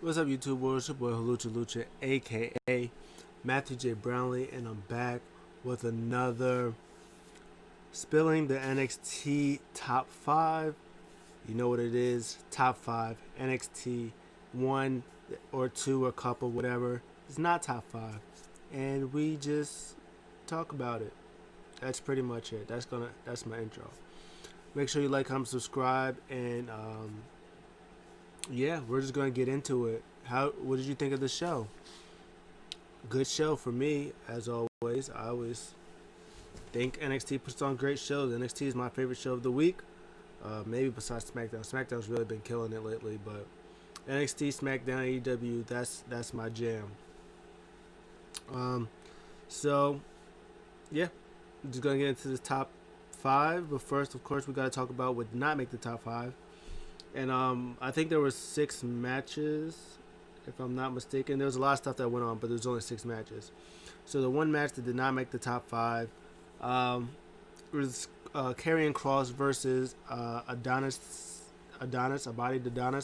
What's up, YouTube world? It's your boy Lucha, aka Matthew J. Brownlee, and I'm back with another spilling the NXT top five. You know what it is? Top five NXT, one or two or couple, whatever. It's not top five, and we just talk about it. That's pretty much it. That's my intro. Make sure you like, comment, subscribe, and yeah, we're just gonna get into it. What did you think of the show? Good show for me, as always. I always think NXT puts on great shows. NXT is my favorite show of the week. Maybe besides SmackDown. SmackDown's really been killing it lately, but NXT, SmackDown, AEW, that's my jam. Um, so yeah, I'm just gonna get into the top five. But first, of course, we gotta talk about what did not make the top five. And I think there were 6 matches, if I'm not mistaken. There was a lot of stuff that went on, but there was only 6 matches. So the one match that did not make the top five was Karrion Kross versus Abadied Adonis.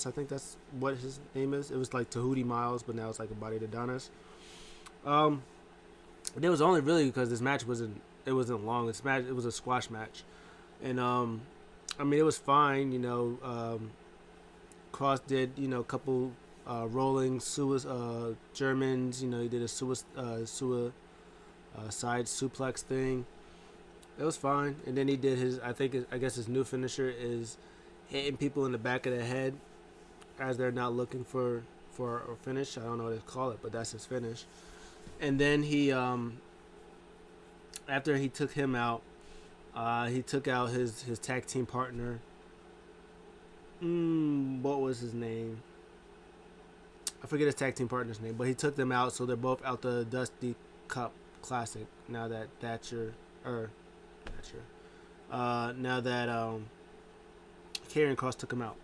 I think that's what his name is. It was like Tahuti Miles, but now it's like Abadied Adonis. Um, it was only really because this match wasn't long. It was a squash match, and I mean, it was fine. Cross did a couple rolling Germans. He did a side suplex thing. It was fine, and then he did his. I guess his new finisher is hitting people in the back of the head as they're not looking for a finish. I don't know what to call it, but that's his finish. And then after he took him out, he took out his tag team partner. What was his name? I forget his tag team partner's name, but he took them out, so they're both out the Dusty Cup Classic. Now that now that Karrion Kross took him out.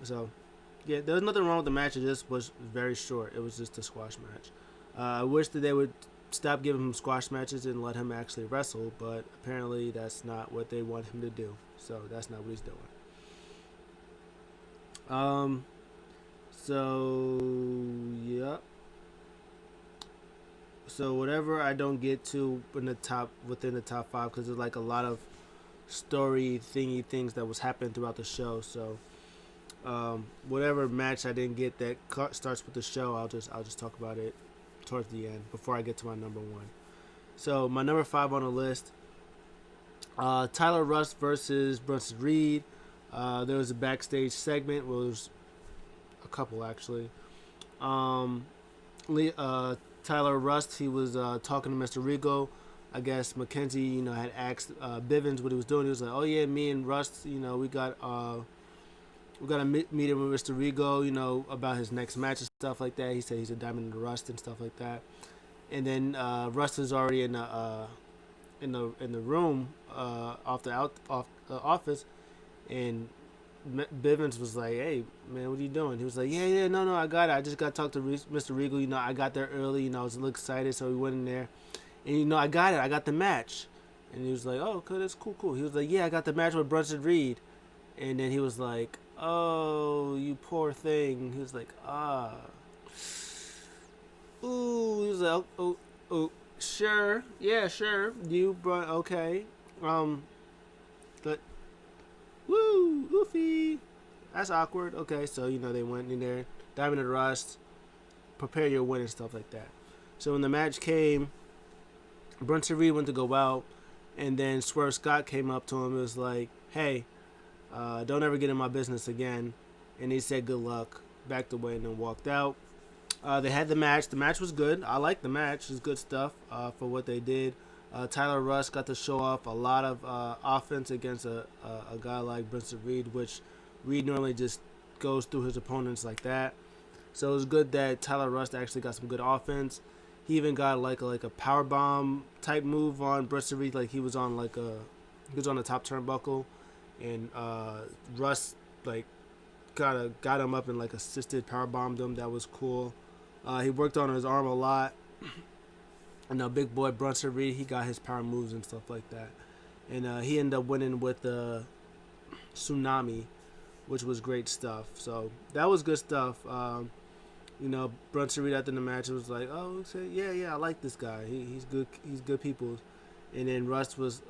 So yeah, there was nothing wrong with the match. It just was very short. It was just a squash match. I wish that they would stop giving him squash matches and let him actually wrestle, but apparently that's not what they want him to do. So that's not what he's doing. So yeah. So whatever I don't get to within the top five, because there's like a lot of story thingy things that was happening throughout the show. So whatever match I didn't get that starts with the show, I'll just talk about it towards the end before I get to my number one. So my number five on the list, Tyler Rust versus Bronson Reed. There was a backstage segment. Well, there was a couple actually. Tyler Rust, he was talking to Mr. Rigo. I guess Mackenzie, had asked Bivens what he was doing. He was like, "Oh yeah, me and Rust, we got a meeting with Mr. Rigo, about his next match and stuff like that." He said he's a diamond in the Rust and stuff like that. And then Rust is already in the room off the office, and Bivens was like, "Hey, man, what are you doing?" He was like, "Yeah, no, I got it. I just got to talk to Mr. Regal. I got there early. I was a little excited, so we went in there, and I got it. I got the match." And he was like, "Oh, okay, that's cool." He was like, "Yeah, I got the match with Bronson Reed," and then he was like, "Oh, you poor thing." He was like, "Ah, ooh." He was like, "Oh, sure, yeah, sure. You brought okay, but." Woo, oofy. That's awkward. Okay, so they went in there, Diamond and Rust, prepare your win and stuff like that. So when the match came, Bronson Reed went to go out, and then Swerve Scott came up to him and was like, "Hey, don't ever get in my business again." And he said, "Good luck," backed away, and then walked out. They had the match. The match was good. I liked the match. It was good stuff for what they did. Tyler Rust got to show off a lot of offense against a guy like Bronson Reed, which Reed normally just goes through his opponents like that. So it was good that Tyler Rust actually got some good offense. He even got like a power bomb type move on Bronson Reed, like he was on the top turnbuckle, and Rust like got him up and like assisted power bombed him. That was cool. He worked on his arm a lot. And big boy Bronson Reed, he got his power moves and stuff like that. And he ended up winning with the Tsunami, which was great stuff. So that was good stuff. Brunson Reed after the match was like, oh, yeah, I like this guy. He's good. He's good people. And then Russ was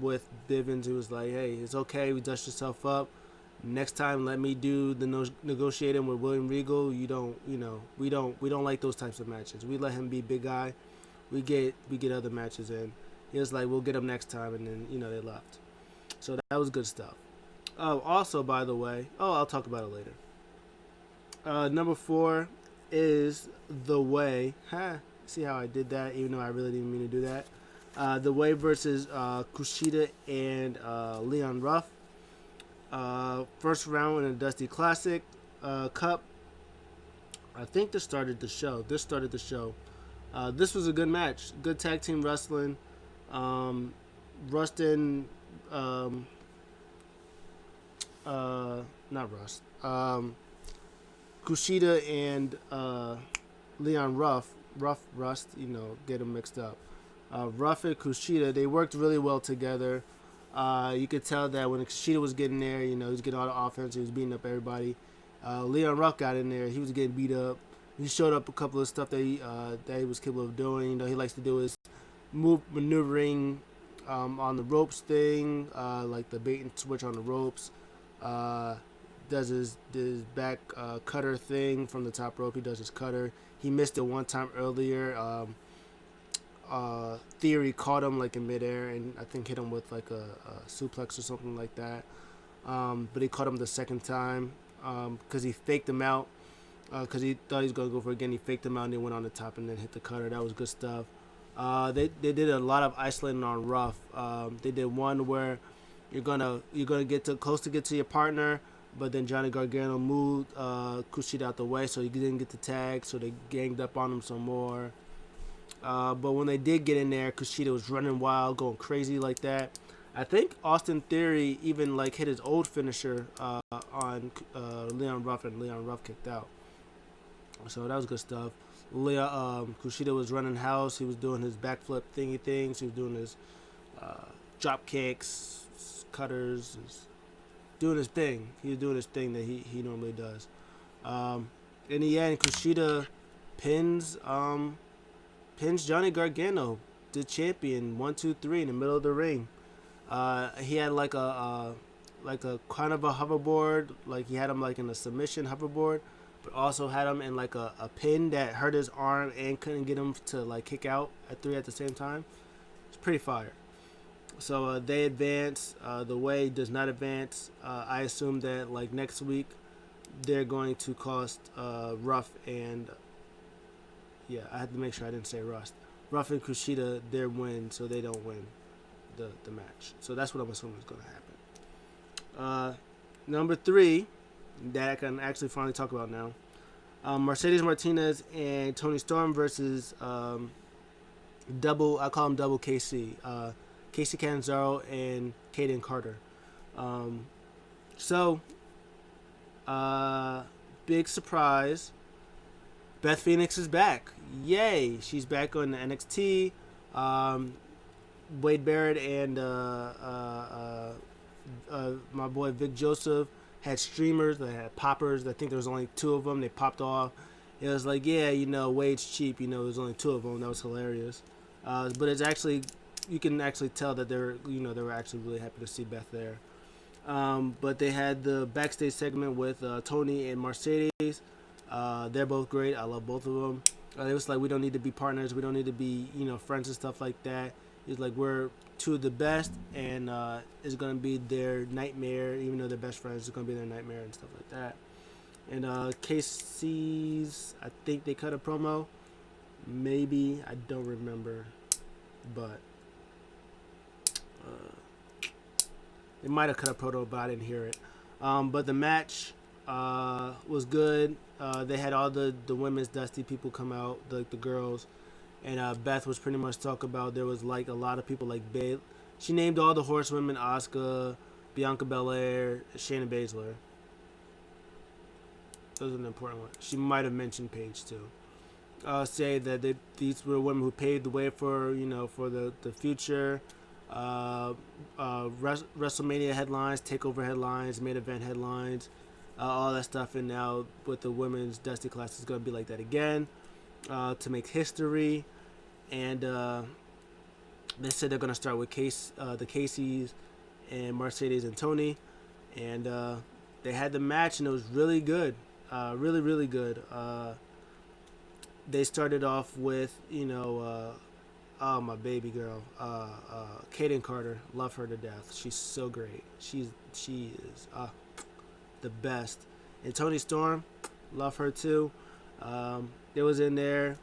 with Bivens. He was like, hey, it's okay. We dust yourself up. Next time, let me do the negotiating with William Regal. We don't like those types of matches. We let him be big guy. We get other matches in. He was like, we'll get him next time, and then they left. So that was good stuff. Oh, also by the way, I'll talk about it later. Number 4 is The Way. See how I did that, even though I really didn't mean to do that. The Way versus Kushida and Leon Ruff. First round in a Dusty Classic Cup. I think this started the show. This was a good match. Good tag team wrestling. Rustin, not Rust. Kushida and Leon Ruff, Rust, get them mixed up. Ruff and Kushida, they worked really well together. You could tell that when Kushida was getting there, he was getting all the offense. He was beating up everybody. Leon Ruff got in there. He was getting beat up. He showed up a couple of stuff that he was capable of doing. He likes to do his maneuvering on the ropes thing, like the bait and switch on the ropes. Does his back cutter thing from the top rope. He does his cutter. He missed it one time earlier. Theory caught him like in midair and I think hit him with like a suplex or something like that. But he caught him the second time because he faked him out because he thought he was going to go for it again. He faked him out and then went on the top and then hit the cutter. That was good stuff. They did a lot of isolating on Ruff. They did one where you're gonna get close to get to your partner, but then Johnny Gargano moved Kushida out the way so he didn't get the tag, so they ganged up on him some more. But when they did get in there, Kushida was running wild, going crazy like that. I think Austin Theory even like hit his old finisher on Leon Ruff, and Leon Ruff kicked out. So that was good stuff. Kushida was running house. He was doing his backflip thingy things. He was doing his drop kicks, cutters, doing his thing. He was doing his thing that he normally does. In the end, Kushida pins Johnny Gargano, the champion, 1, 2, 3 in the middle of the ring. He had like a kind of a hoverboard, like he had him like in a submission hoverboard, but also had him in like a pin that hurt his arm and couldn't get him to like kick out at 3 at the same time. It's pretty fire. So they advance. The Way does not advance. I assume that like next week they're going to cost Ruff and I had to make sure I didn't say Rust. Ruff and Kushida their win, so they don't win the match. So that's what I'm assuming is going to happen. Number 3 that I can actually finally talk about now. Mercedes Martinez and Toni Storm versus I call him double KC. Casey Catanzaro and Kaden Carter. Big surprise. Beth Phoenix is back. Yay. She's back on the NXT. Wade Barrett and my boy Vic Joseph had streamers. They had poppers. I think there was only 2 of them. They popped off. It was like, Wade's cheap. There's only 2 of them. That was hilarious. But it's actually, you can actually tell that they were actually really happy to see Beth there. But they had the backstage segment with Tony and Mercedes. They're both great. I love both of them. It was like, we don't need to be partners. We don't need to be, friends and stuff like that. It's like, we're 2 of the best, and it's going to be their nightmare. Even though they're best friends, it's going to be their nightmare and stuff like that. And Casey's, I think they cut a promo. Maybe. I don't remember. But they might have cut a promo, but I didn't hear it. But the match was good. They had all the women's Dusty people come out, the girls, and Beth was pretty much talking about there was like a lot of people like Babe. She named all the horsewomen: Asuka, Bianca Belair, Shayna Baszler. Those are the important ones. She might have mentioned Paige too. Say that these were women who paved the way for for the future. WrestleMania headlines, Takeover headlines, main event headlines. all that stuff. And now with the women's Dusty class, it's going to be like that again to make history. And they said they're going to start with the Casey's and Mercedes and Tony. And they had the match, and it was really good. Really, really good. They started off with, oh, my baby girl, Kaden Carter. Love her to death. She's so great. She is the best. And Toni Storm, love her too. It was in there,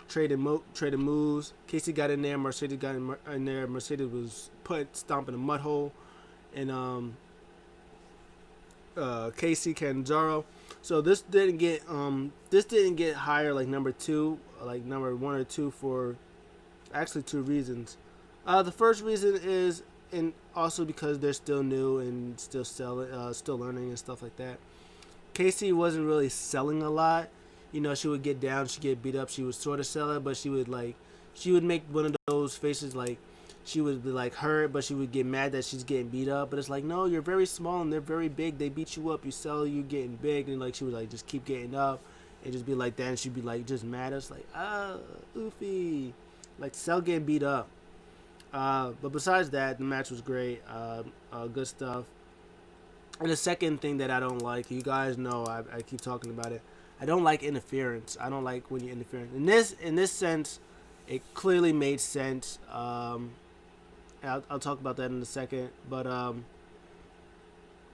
trading moves. Casey got in there. Mercedes got in there. Mercedes was stomping a mud hole, and Casey Canzaro. So this didn't get higher like number 2, like number 1 or 2 for actually 2 reasons. The first reason is, and also because they're still new and still learning and stuff like that. Casey wasn't really selling a lot. She would get down, she'd get beat up, she would sort of sell it, but she would make one of those faces like she would be like hurt, but she would get mad that she's getting beat up. But it's like, no, you're very small and they're very big. They beat you up, you sell, you getting big, and like she would like just keep getting up and just be like that, and she'd be like just mad. It's like, oofy, like sell getting beat up. But besides that, the match was great. Good stuff. And the second thing that I don't like, you guys know, I keep talking about it. I don't like interference. I don't like when you interfere. In this sense, it clearly made sense. I'll talk about that in a second. But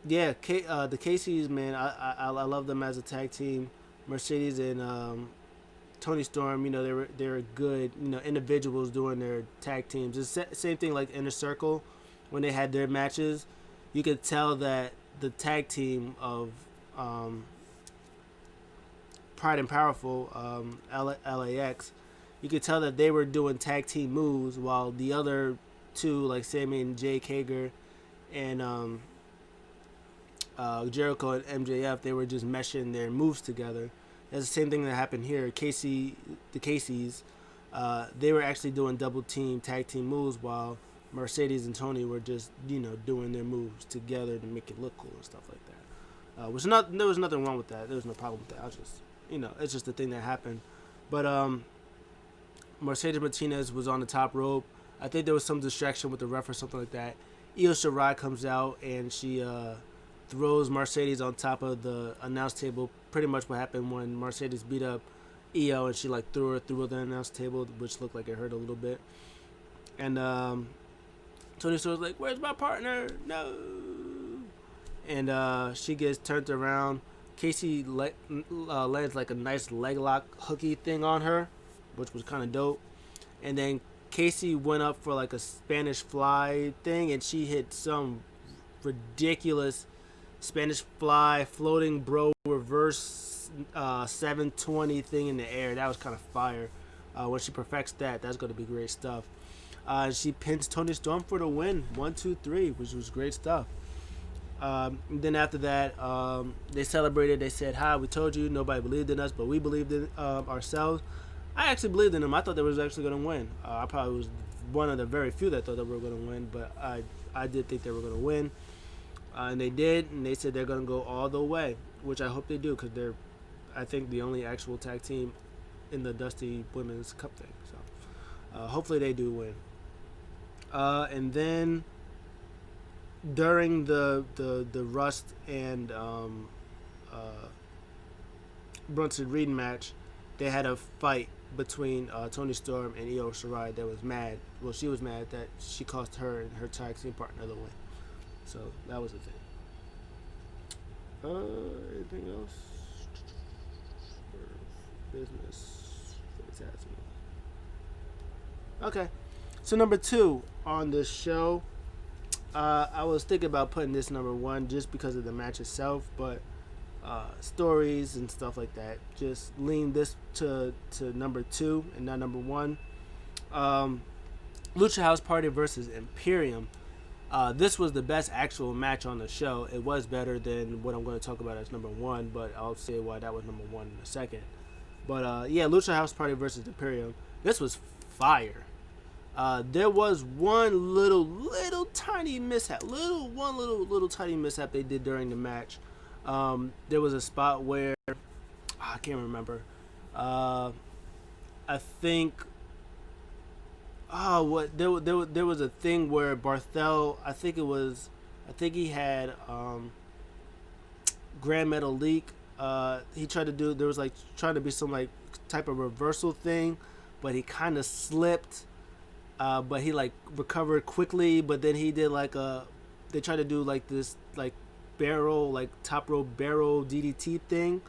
yeah, the Casey's, man, I love them as a tag team. Mercedes and Toni Storm, they were good, individuals doing their tag teams. It's the same thing like Inner Circle when they had their matches. You could tell that the tag team of Pride and Powerful, LAX, you could tell that they were doing tag team moves while the other two, like Sammy and Jake Hager and Jericho and MJF, they were just meshing their moves together. That's the same thing that happened here. The Casey's, they were actually doing double team, tag team moves while Mercedes and Tony were just, doing their moves together to make it look cool and stuff like that. There was nothing wrong with that. There was no problem with that. I was just, it's just the thing that happened. But Mercedes Martinez was on the top rope. I think there was some distraction with the ref or something like that. Io Shirai comes out and she throws Mercedes on top of the announce table. Pretty much what happened when Mercedes beat up Io and she threw her through the announce table, which looked like it hurt a little bit. And Toni Storm's like, "Where's my partner? No!" And she gets turned around. Casey lands like a nice leg lock hooky thing on her, which was kind of dope. And then Casey went up for like a Spanish fly thing, and she hit some ridiculous Spanish fly floating bro reverse 720 thing in the air. That was kind of fire. When she perfects that, that's going to be great stuff. She pins Toni Storm for the win, 1, 2, 3, which was great stuff. Then after that, they celebrated. They said, "Hi, we told you." Nobody believed in us, but we believed in ourselves. I actually believed in them. I thought they was actually going to win. I probably was one of the very few that thought they were going to win, but I did think they were going to win. And they did, and they said they're going to go all the way, which I hope they do, because they're, I think, the only actual tag team in the Dusty Women's Cup thing. So hopefully they do win. And then during the Rust and Brunson Reed match, they had a fight between Toni Storm and Io Shirai that was mad. Well, she was mad that she cost her and her tag team partner the win. So that was the thing. Anything else? Business. Okay. So number 2 on this show. I was thinking about putting this number 1 just because of the match itself, but stories and stuff like that just lean this to number 2 and not number 1. Lucha House Party versus Imperium. This was the best actual match on the show. It was better than what I'm going to talk about as number 1, but I'll say why that was number 1 in a second. But yeah, Lucha House Party versus Imperium. This was fire. There was one little tiny mishap. Little tiny mishap they did during the match. There was a spot where I can't remember. Uh, I think what there was a thing where Barthel, I think he had Grand Metal Leak. He tried to do, there was like trying to be some like type of reversal thing, but he kind of slipped. But he like recovered quickly. But then he did like they tried to do like this like barrel, like top rope barrel DDT thing,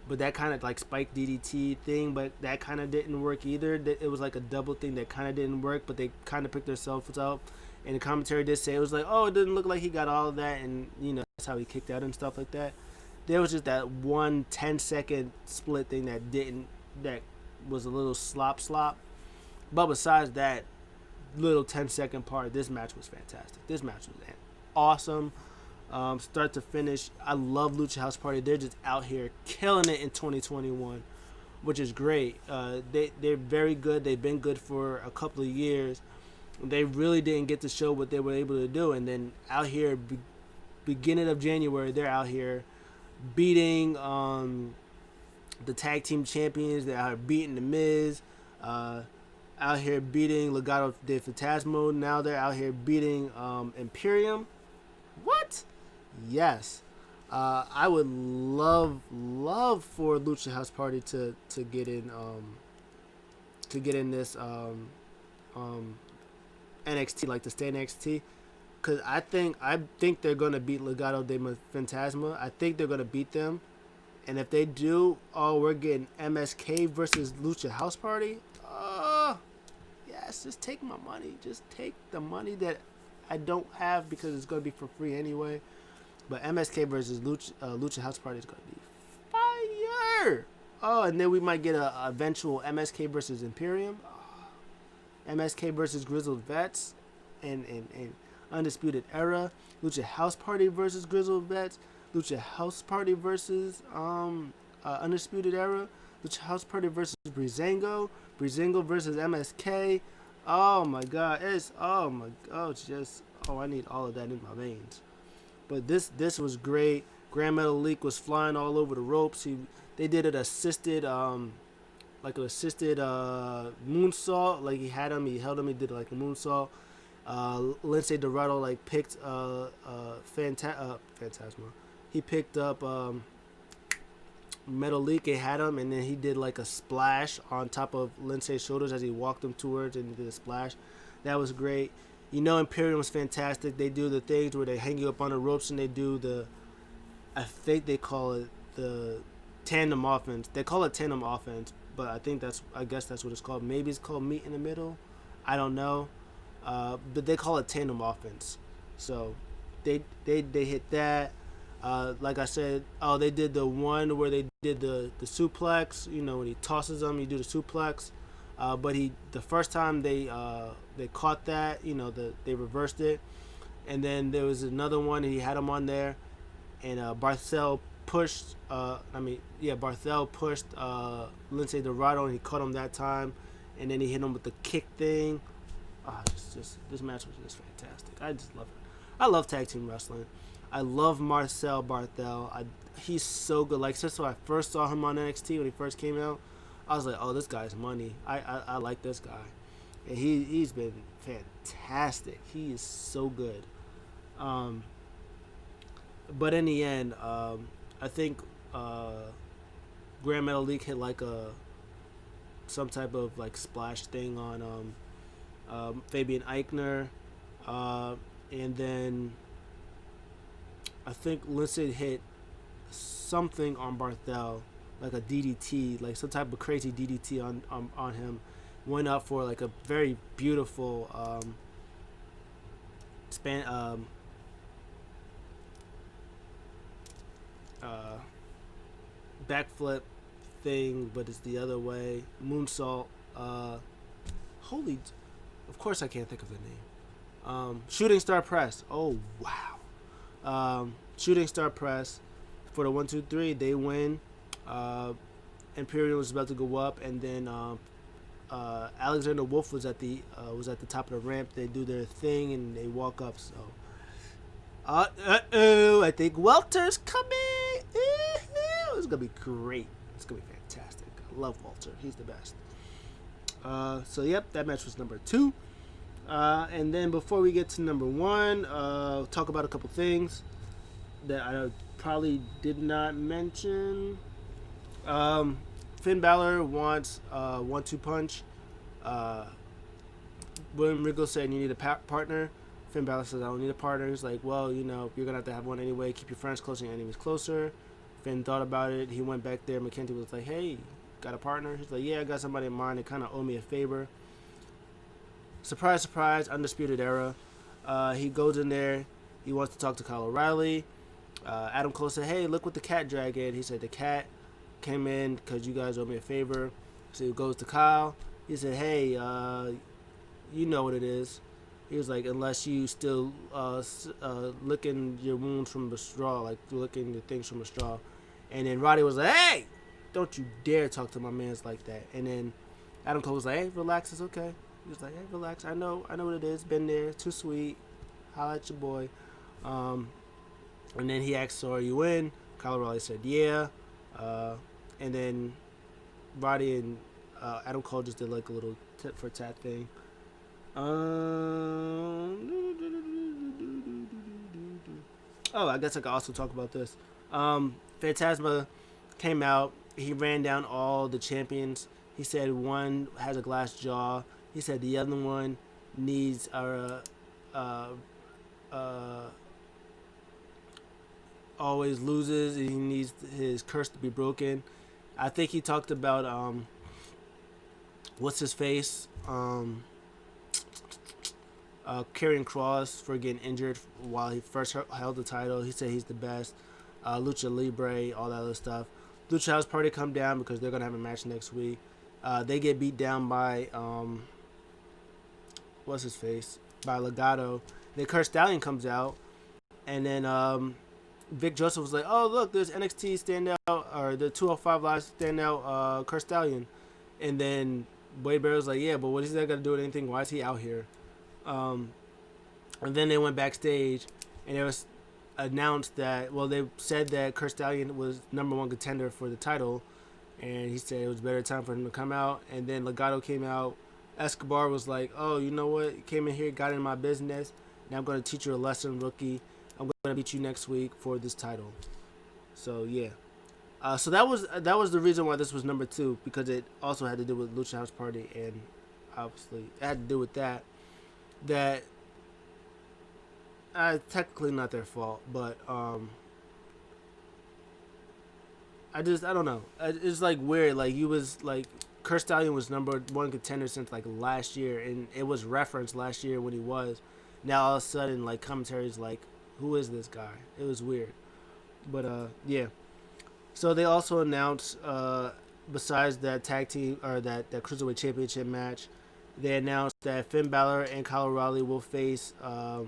but that kind of like spike DDT thing, but that kind of didn't work either. It was like a double thing that kind of didn't work, but they kind of picked themselves up. And the commentary did say it was like, oh, it didn't look like he got all of that, and that's how he kicked out and stuff like that. There was just that one 10-second split thing that was a little slop. But besides that little 10-second part, this match was fantastic. This match was awesome. Start to finish. I love Lucha House Party. They're just out here killing it in 2021, which is great. They're very good. They've been good for a couple of years. They really didn't get to show what they were able to do, and then out here, beginning of January, they're out here beating the tag team champions. They're out here beating the Miz. Out here beating Legado de Fantasma. Now they're out here beating Imperium. What? Yes. I would love for Lucha House Party to get in this NXT, like to stay in NXT, because I think they're gonna beat Legado de Fantasma. I think they're gonna beat them, and if they do, oh, we're getting MSK versus Lucha House Party. Yes, just take my money. Just take the money that I don't have because it's gonna be for free anyway. But MSK versus Lucha House Party is gonna be fire. Oh, and then we might get a eventual MSK versus Imperium. MSK versus Grizzled Vets and Undisputed Era. Lucha House Party versus Grizzled Vets. Lucha House Party versus Undisputed Era. Lucha House Party versus Breezango. Breezango versus MSK. Oh my god. It's just I need all of that in my veins. But this was great. Grand Metal Leak was flying all over the ropes. They did an assisted moonsault. Like he held him, he did like a moonsault. Lindsay Dorado like picked Phantasma. He picked up Metal Leak, he had him, and then he did like a splash on top of Lindsay's shoulders as he walked him towards, and he did a splash. That was great. Imperium was fantastic. They do the things where they hang you up on the ropes, and they do I think they call it the tandem offense. They call it tandem offense, but I guess that's what it's called. Maybe it's called meet in the middle. I don't know. But they call it tandem offense. So they hit that. Like I said, they did the one where they did the suplex. When he tosses them, you do the suplex. But the first time they caught that, they reversed it, and then there was another one. He had him on there, and Barthel pushed. Barthel pushed Lindsay Dorado, and he caught him that time, and then he hit him with the kick thing. This match was just fantastic. I just love it. I love tag team wrestling. I love Marcel Barthel. He's so good. Like, since I first saw him on NXT when he first came out, I was like, oh, this guy's money. I like this guy. And he's been fantastic. He is so good. But in the end, I think Grand Metal League hit like some type of like splash thing on Fabian Eichner. And then I think Lindsay hit something on Barthel, like a DDT, like some type of crazy DDT on him. Went up for like a very beautiful backflip thing, but it's the other way. Moonsault. Of course I can't think of the name. Shooting Star Press. Oh wow. Shooting Star Press for the 1, 2, 3. They win. Imperium was about to go up, and then Alexander Wolf was at the top of the ramp. They do their thing and they walk up. So I think Welter's coming. It's gonna be great. It's gonna be fantastic. I love Walter. He's the best. So yep, that match was number 2. And then before we get to number 1, talk about a couple things that I probably did not mention. Finn Balor wants 1-2 punch. William Regal said you need a partner. Finn Balor says I don't need a partner. He's like, well, you're gonna have to have one anyway. Keep your friends closer, your enemies closer. Finn thought about it. He went back there. McKenzie was like, hey, got a partner? He's like, yeah, I got somebody in mind. They kind of owe me a favor. Surprise, surprise, Undisputed Era. He goes in there. He wants to talk to Kyle O'Reilly. Adam Cole said, hey, look what the cat dragged in. He said, the cat came in because you guys owe me a favor. So he goes to Kyle. He said, hey, you know what it is. He was like, unless you still licking your wounds from a straw, like licking the things from a straw. And then Roddy was like, hey, don't you dare talk to my mans like that. And then Adam Cole was like, hey, relax, it's okay. He was like, hey, relax, I know what it is. Been there, too sweet. Holla at your boy. And then he asked, so are you in? Kyle O'Reilly said, yeah. And then Roddy and Adam Cole just did like a little tit for tat thing. Oh, I guess I could also talk about this. Phantasma came out. He ran down all the champions. He said one has a glass jaw. He said the other one needs always loses. And he needs his curse to be broken. I think he talked about what's his face. Karrion Kross for getting injured while he first held the title. He said he's the best. Lucha Libre, all that other stuff. Lucha House Party come down because they're going to have a match next week. They get beat down by, what's his face? By Legado. Then Kurt Stallion comes out. And then Vic Joseph was like, oh, look, there's NXT standout, or the 205 Live standout Kurt Stallion. And then Wade Barrett was like, yeah, but what is that got to do with anything? Why is he out here? And then they went backstage, and it was announced that, well, they said that Kurt Stallion was #1 contender for the title, and he said it was better time for him to come out. And then Legado came out. Escobar was like, oh, you know what? You came in here, got in my business. Now I'm going to teach you a lesson, rookie. I'm going to beat you next week for this title. So, yeah. So that was the reason why this was number 2, because it also had to do with Lucha House Party, and obviously it had to do with that technically not their fault, but I don't know. It's like weird. Like you was like Kurt Stallion was #1 contender since like last year, and it was referenced last year when he was. Now all of a sudden, like commentary's like, who is this guy? It was weird, but yeah. So they also announced besides that tag team or that cruiserweight championship match, they announced that Finn Balor and Kyle O'Reilly will face the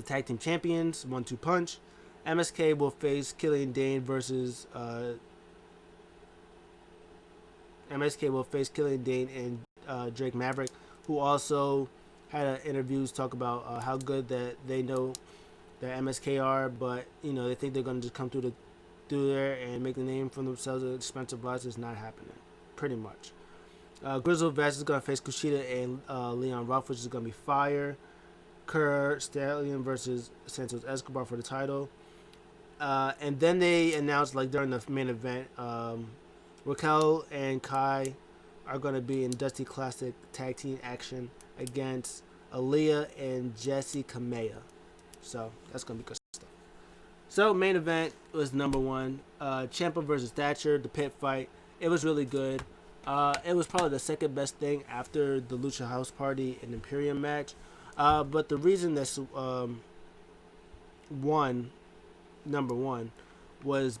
tag team champions, 1-2 punch. MSK will face Killian Dane versus and Drake Maverick, who also had interviews talk about how good that they know that MSK are, but they think they're gonna just come through there and make the name for themselves at expensive price. Is not happening, pretty much. Grizzle Vest is gonna face Kushida and Leon Ruff, which is gonna be fire. Kurt Stallion versus Santos Escobar for the title. And then they announced, like during the main event, Raquel and Kai are going to be in Dusty Classic tag team action against Aaliyah and Jessie Kamea. So that's going to be good stuff. So main event was #1. Ciampa versus Thatcher, the pit fight. It was really good. It was probably the second best thing after the Lucha House Party and Imperium match. But the reason that's #1 was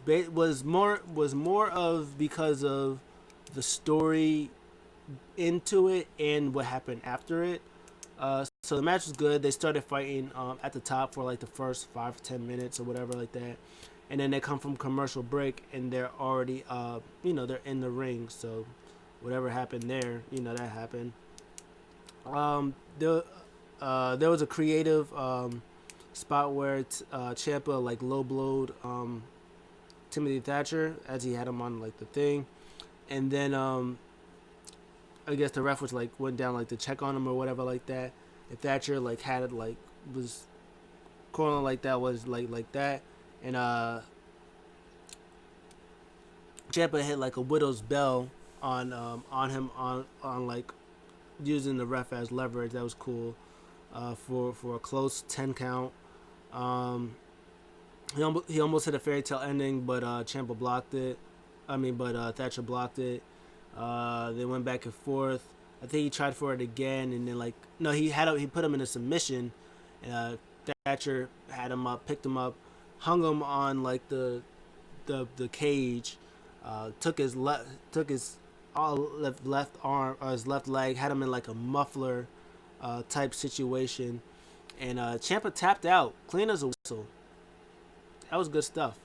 more of because of the story into it and what happened after it. So the match was good. They started fighting at the top for like the first 5-10 minutes or whatever like that, and then they come from commercial break and they're already they're in the ring. So whatever happened there, that happened. There was a creative spot where Ciampa like low blowed Timothy Thatcher as he had him on like the thing, and then I guess the ref was like went down like to check on him or whatever like that. And Thatcher like had it like was calling like that was like that, and Ciampa hit like a widow's bell on him on like using the ref as leverage. That was cool. For a close 10 count. He almost hit a fairy tale ending, but Ciampa blocked it. But Thatcher blocked it. They went back and forth. I think he tried for it again, and then he put him in a submission. And Thatcher had him up, picked him up, hung him on like the cage. Took his left arm or his left leg, had him in like a muffler type situation, and Ciampa tapped out clean as a whistle. That was good stuff.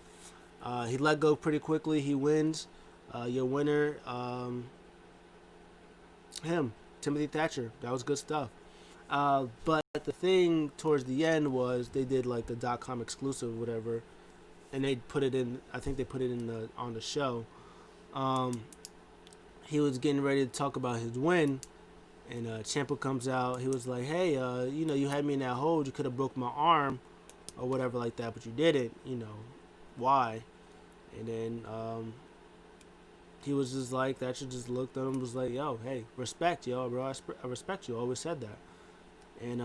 He let go pretty quickly. He wins. Your winner, Timothy Thatcher. That was good stuff. But the thing towards the end was they did like the .com exclusive, or whatever, and they put it in. I think they put it in on the show. He was getting ready to talk about his win, and Ciampa comes out. He was like, "Hey, you had me in that hold. You could have broke my arm, or whatever like that, but you didn't. Why?" And then he was just like, Thatcher just looked at him, was like, "Yo, hey, respect, yo, bro. I respect you. I always said that." And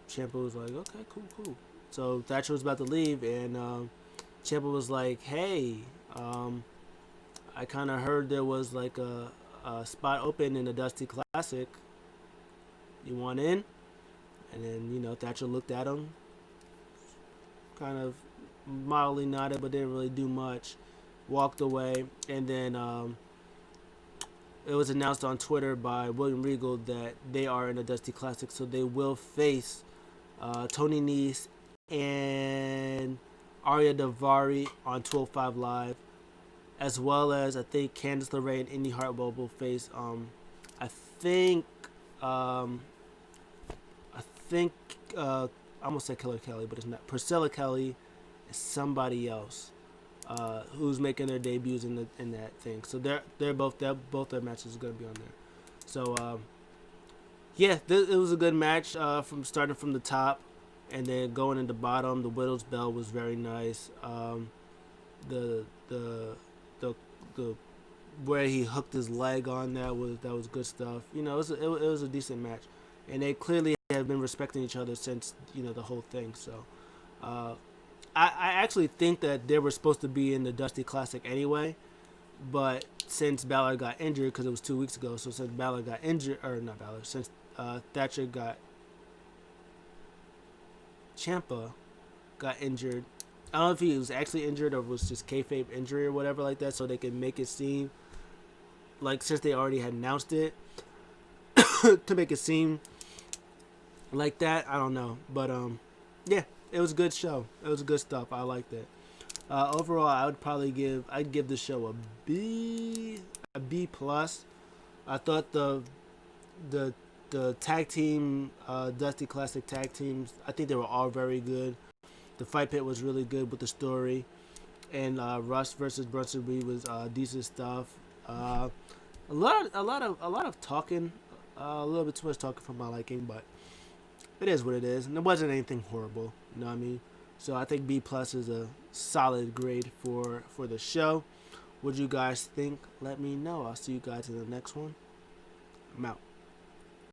Ciampa was like, "Okay, cool." So Thatcher was about to leave, and Ciampa was like, "Hey, I kind of heard there was like a spot open in the Dusty Classic. You want in?" And then Thatcher looked at him, kind of mildly nodded, but didn't really do much. Walked away, and then it was announced on Twitter by William Regal that they are in the Dusty Classic, so they will face Tony Nese and Arya Daivari on 205 Live, as well as I think Candice LeRae and Indy Hartwell will face I think I'm gonna say Killer Kelly, but it's not. Priscilla Kelly and somebody else who's making their debuts in that thing. So both their matches are gonna be on there. So it was a good match from starting from the top and then going in the bottom. The Widow's Bell was very nice. The where he hooked his leg on that was good stuff. It was a decent match, and they clearly have been respecting each other since the whole thing. So I actually think that they were supposed to be in the Dusty Classic anyway, but since Balor got injured, because it was 2 weeks ago, so since Balor got injured, or not Balor, since Ciampa got injured. I don't know if he was actually injured or was just kayfabe injury or whatever like that, so they can make it seem like, since they already had announced it, to make it seem like that. I don't know, but yeah, it was a good show. It was good stuff. I liked it. Overall, I'd give the show a B plus. I thought the tag team Dusty Classic tag teams, I think they were all very good. The fight pit was really good with the story, and Rush versus Bronson Reed was decent stuff. A lot of talking, a little bit too much talking for my liking, but it is what it is, and it wasn't anything horrible. You know what I mean? So I think B plus is a solid grade for the show. What do you guys think? Let me know. I'll see you guys in the next one. I'm out.